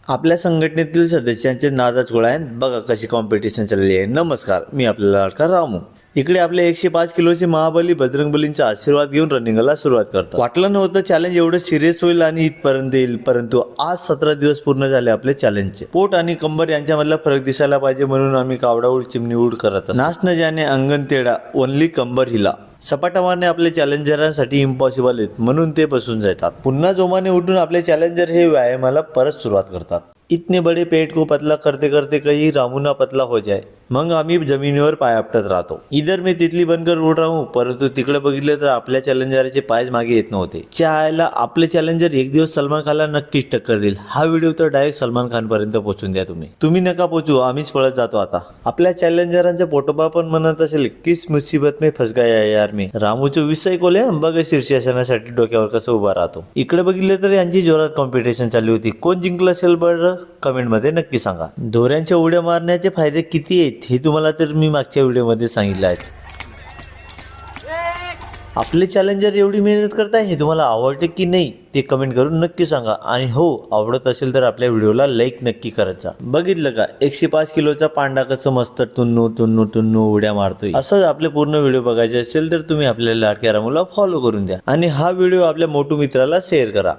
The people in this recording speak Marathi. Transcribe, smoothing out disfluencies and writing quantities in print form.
आपल्या संघटनेतील सदस्यांचे नादाच गोळा आहे. बघा कशी कॉम्पिटिशन चालली आहे. नमस्कार, मी आपला लाडका रामू. इकडे आपले 105 किलोचे महाबली बजरंगबलींचा आशीर्वाद घेऊन रनिंगला सुरुवात करतात. वाटलं नव्हतं चॅलेंज एवढं सिरियस होईल आणि इथपर्यंत येईल, परंतु आज 17 दिवस पूर्ण झाले आपले चॅलेंजचे. पोट आणि कंबर यांच्यामधला फरक दिसायला पाहिजे म्हणून आम्ही कावडा उड चिमणी उड करत असतो. नाच न जाने अंगण तेडा, ओनली कंबर हिला. सपाटा मारणे आपले चॅलेंजरांसाठी इम्पॉसिबल आहेत, म्हणून ते बसून जातात. पुन्हा जोमाने उठून आपले चॅलेंजर हे व्यायामाला परत सुरुवात करतात. इतने बडे पेट को पतला करते करते कहीं रामूना पतला हो जाए. मग आम्ही जमिनीवर पाय आपटत राहतो. इधर मी तिथली बनकर उठ राहू, परंतु तिकडे बघितले तर आपल्या चॅलेंजरचे पायच मागे येत नव्हते. चायला आपले चॅलेंजर एक दिवस सलमान खानला नक्कीच टक्कर देईल. हा व्हिडिओ तर डायरेक्ट सलमान खान पर्यंत पोहोचून द्या. तुम्ही नका पोहोचू, आम्हीच पळत जातो आता. आपल्या चॅलेंजरांचे पोटोबा पण म्हणत असेल, किस मुसीबत में फस गया यार मी. रामूचे 20 ऐकवले, बघा शीर्षासनासाठी डोक्यावर कसं उभा राहतो. इकडे बघितले तर यांची जोरात कॉम्पिटिशन चालली होती. कोण जिंकलं असेल बरं कमेंटमध्ये नक्की सांगा. दोऱ्यांच्या उड्या मारण्याचे फायदे किती आहेत हे तुम्हाला तर मी मागच्या व्हिडिओमध्ये सांगितलं आहे. आपले चॅलेंजर एवढी मेहनत करताय हे तुम्हाला आवडते की नाही ते कमेंट करून नक्की सांगा. आणि हो, आवडत असेल तर आपल्या व्हिडिओला लाईक नक्की करायचा. बघितलं का 105 किलोचा पांडा कसं मस्त टुन्नू टुन्नू टुन्नू उड्या मारतोय. असंच आपले पूर्ण व्हिडिओ बघायचे असेल तर तुम्ही आपल्या लाडक्या रामूला फॉलो करून द्या आणि हा व्हिडिओ आपल्या मोठू मित्राला शेअर करा.